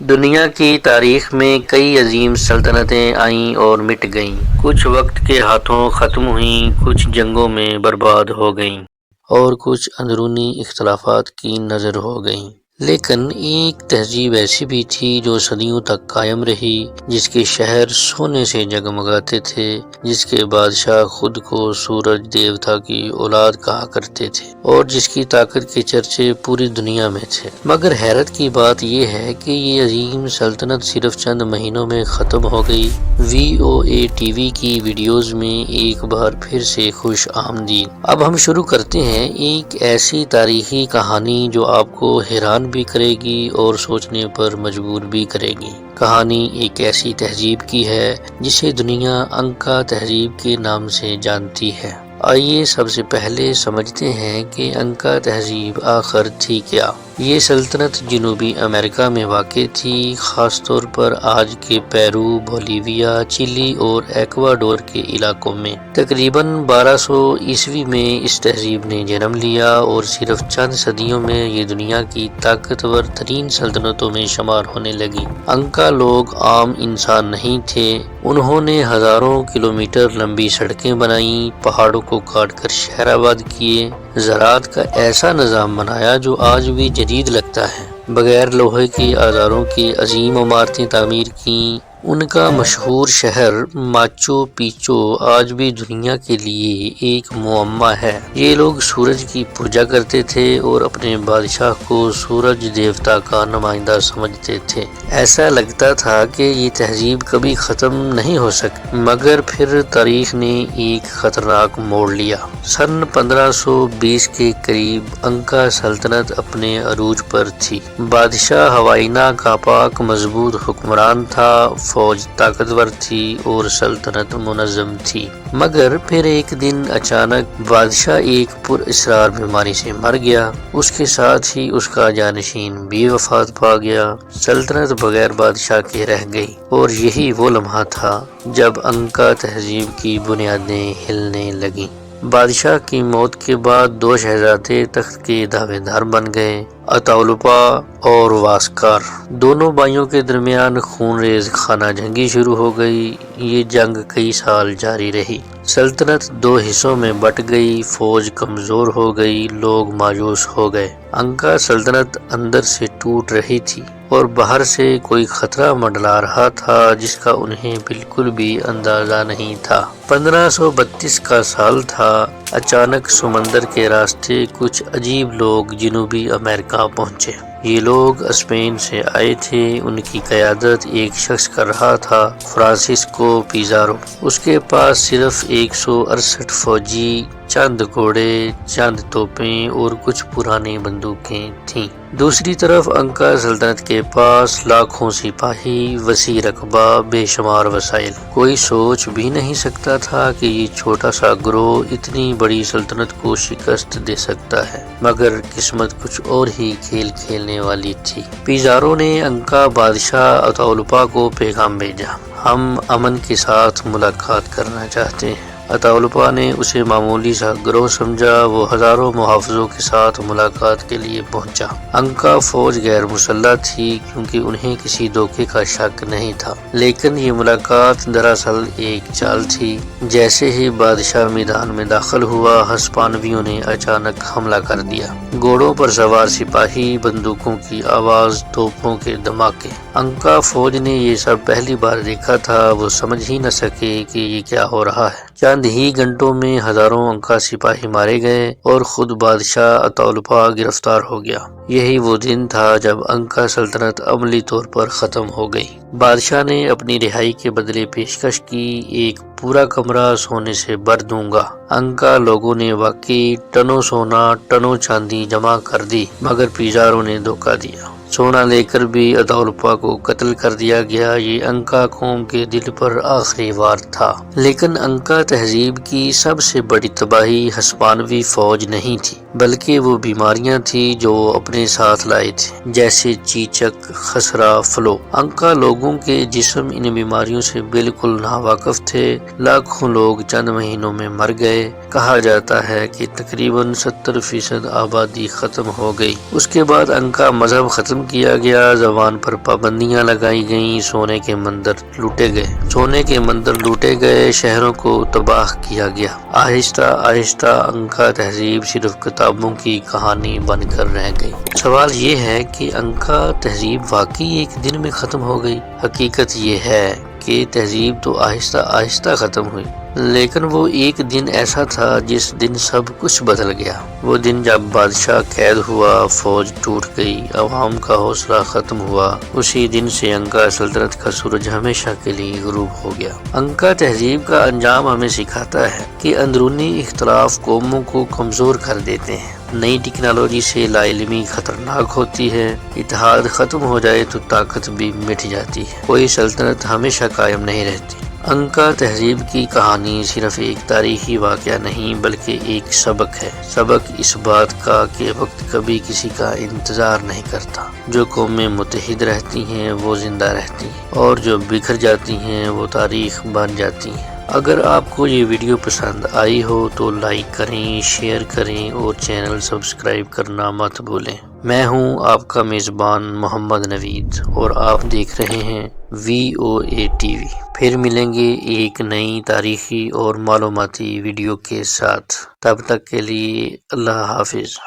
دنیا کی تاریخ میں کئی عظیم سلطنتیں آئیں اور مٹ گئیں، کچھ وقت کے ہاتھوں ختم ہوئیں، کچھ جنگوں میں برباد ہو گئیں اور کچھ اندرونی اختلافات کی نظر ہو گئیں۔ لیکن ایک تہذیب ایسی بھی تھی جو صدیوں تک قائم رہی، جس کے شہر سونے سے جگمگاتے تھے، جس کے بادشاہ خود کو سورج دیوتا کی اولاد کہا کرتے تھے اور جس کی طاقت کے چرچے پوری دنیا میں تھے۔ مگر حیرت کی بات یہ ہے کہ یہ عظیم سلطنت صرف چند مہینوں میں ختم ہو گئی۔ VOA ٹی وی کی ویڈیوز میں ایک بار پھر سے خوش آمدید۔ اب ہم شروع کرتے ہیں ایک ایسی تاریخی کہانی جو آپ کو حیران بھی کرے گی اور سوچنے پر مجبور بھی کرے گی۔ کہانی ایک ایسی تہذیب کی ہے جسے دنیا انکا تہذیب کے نام سے جانتی ہے۔ آئیے سب سے پہلے سمجھتے ہیں کہ انکا تہذیب آخر تھی کیا۔ یہ سلطنت جنوبی امریکہ میں واقع تھی، خاص طور پر آج کے پیرو، بولیویا، چلی اور ایکواڈور کے علاقوں میں۔ تقریباً 1200 عیسوی میں اس تہذیب نے جنم لیا اور صرف چند صدیوں میں یہ دنیا کی طاقتور ترین سلطنتوں میں شمار ہونے لگی۔ انکا لوگ عام انسان نہیں تھے، انہوں نے ہزاروں کلومیٹر لمبی سڑکیں بنائیں، پہاڑوں کو کاٹ کر شہر آباد کیے، زراعت کا ایسا نظام بنایا جو آج بھی جدید لگتا ہے، بغیر لوہے کے اوزاروں کے عظیم عمارتیں تعمیر کیں۔ ان کا مشہور شہر ماچو پیچو آج بھی دنیا کے لیے ایک معمہ ہے۔ یہ لوگ سورج کی پوجا کرتے تھے اور اپنے بادشاہ کو سورج دیوتا کا نمائندہ سمجھتے تھے۔ ایسا لگتا تھا کہ یہ تہذیب کبھی ختم نہیں ہو سکتی، مگر پھر تاریخ نے ایک خطرناک موڑ لیا۔ سن 1520 کے قریب انکا سلطنت اپنے عروج پر تھی۔ بادشاہ ہوائنا کاپاک مضبوط حکمران تھا، فوج طاقتور تھی اور سلطنت منظم تھی۔ مگر پھر ایک دن اچانک بادشاہ ایک پراسرار بیماری سے مر گیا، اس کے ساتھ ہی اس کا جانشین بھی وفات پا گیا۔ سلطنت بغیر بادشاہ کے رہ گئی اور یہی وہ لمحہ تھا جب انکا تہذیب کی بنیادیں ہلنے لگیں۔ بادشاہ کی موت کے بعد دو شہزادے تخت کے دعوے دار بن گئے، اتاولپا اور واسکار۔ دونوں بھائیوں کے درمیان خون ریز خانہ جنگی شروع ہو گئی۔ یہ جنگ کئی سال جاری رہی۔ سلطنت دو حصوں میں بٹ گئی، فوج کمزور ہو گئی، لوگ مایوس ہو گئے۔ انکا سلطنت اندر سے ٹوٹ رہی تھی اور باہر سے کوئی خطرہ منڈلا رہا تھا جس کا انہیں بالکل بھی اندازہ نہیں تھا۔ 1532 کا سال تھا۔ اچانک سمندر کے راستے کچھ عجیب لوگ جنوبی امریکہ پہنچے۔ یہ لوگ اسپین سے آئے تھے۔ ان کی قیادت ایک شخص کر رہا تھا، فرانسسکو پیزارو۔ اس کے پاس صرف 168 فوجی، چند گھوڑے، چند توپیں اور کچھ پرانی بندوقیں تھیں۔ دوسری طرف انکا سلطنت کے پاس لاکھوں سپاہی، وسیع رقبہ، بے شمار وسائل۔ کوئی سوچ بھی نہیں سکتا تھا کہ یہ چھوٹا سا گروہ اتنی بڑی سلطنت کو شکست دے سکتا ہے، مگر قسمت کچھ اور ہی کھیل کھیلنے والی تھی۔ پیزارو نے انکا بادشاہ اتاولپا کو پیغام بھیجا، ہم امن کے ساتھ ملاقات کرنا چاہتے ہیں۔ اتاولپا نے اسے معمولی سا گروہ سمجھا، وہ ہزاروں محافظوں کے ساتھ ملاقات کے لیے پہنچا۔ انکا فوج غیر مسلح تھی کیونکہ انہیں کسی دھوکے کا شک نہیں تھا، لیکن یہ ملاقات دراصل ایک چال تھی۔ جیسے ہی بادشاہ میدان میں داخل ہوا، ہسپانویوں نے اچانک حملہ کر دیا۔ گھوڑوں پر سوار سپاہی، بندوقوں کی آواز، توپوں کے دھماکے۔ انکا فوج نے یہ سب پہلی بار دیکھا تھا، وہ سمجھ ہی نہ سکے کہ یہ کیا ہو رہا ہے۔ چند ہی گھنٹوں میں ہزاروں انکا سپاہی مارے گئے اور خود بادشاہ اتاولپا گرفتار ہو گیا۔ یہی وہ دن تھا جب انکا سلطنت عملی طور پر ختم ہو گئی۔ بادشاہ نے اپنی رہائی کے بدلے پیشکش کی، ایک پورا کمرہ سونے سے بھر دوں گا۔ انکا لوگوں نے واقعی ٹنوں سونا، ٹنوں چاندی جمع کر دی، مگر پیزارو نے دھوکہ دیا۔ سونا لے کر بھی اتاولپا کو قتل کر دیا گیا۔ یہ انکا قوم کے دل پر آخری وار تھا۔ لیکن انکا تہذیب کی سب سے بڑی تباہی ہسپانوی فوج نہیں تھی، بلکہ وہ بیماریاں تھیں جو وہ اپنے ساتھ لائے تھے، جیسے چیچک، خسرہ، فلو۔ انکا لوگوں کے جسم ان بیماریوں سے بالکل ناواقف تھے۔ لاکھوں لوگ چند مہینوں میں مر گئے۔ کہا جاتا ہے کہ تقریباً 70% آبادی ختم ہو گئی۔ اس کے بعد انکا مذہب ختم کیا گیا، زبان پر پابندیاں لگائی گئیں، سونے کے مندر لوٹے گئے، شہروں کو تباہ کیا گیا۔ آہستہ آہستہ انکا تہذیب صرف کتابوں کی کہانی بن کر رہ گئی۔ سوال یہ ہے کہ انکا تہذیب واقعی ایک دن میں ختم ہو گئی؟ حقیقت یہ ہے کہ تہذیب تو آہستہ آہستہ ختم ہوئی، لیکن وہ ایک دن ایسا تھا جس دن سب کچھ بدل گیا۔ وہ دن جب بادشاہ قید ہوا، فوج ٹوٹ گئی، عوام کا حوصلہ ختم ہوا۔ اسی دن سے انکا سلطنت کا سورج ہمیشہ کے لیے غروب ہو گیا۔ انکا تہذیب کا انجام ہمیں سکھاتا ہے کہ اندرونی اختلاف قوموں کو کمزور کر دیتے ہیں۔ نئی ٹیکنالوجی سے لا علمی خطرناک ہوتی ہے، اتحاد ختم ہو جائے تو طاقت بھی مٹ جاتی ہے، کوئی سلطنت ہمیشہ قائم نہیں رہتی۔ انکا تہذیب کی کہانی صرف ایک تاریخی واقعہ نہیں بلکہ ایک سبق ہے، سبق اس بات کا کہ وقت کبھی کسی کا انتظار نہیں کرتا۔ جو قومیں متحد رہتی ہیں وہ زندہ رہتی ہیں، اور جو بکھر جاتی ہیں وہ تاریخ بن جاتی ہیں۔ اگر آپ کو یہ ویڈیو پسند آئی ہو تو لائک کریں، شیئر کریں اور چینل سبسکرائب کرنا مت بھولیں۔ میں ہوں آپ کا میزبان محمد نوید اور آپ دیکھ رہے ہیں VOA TV۔ پھر ملیں گے ایک نئی تاریخی اور معلوماتی ویڈیو کے ساتھ، تب تک کے لیے اللہ حافظ۔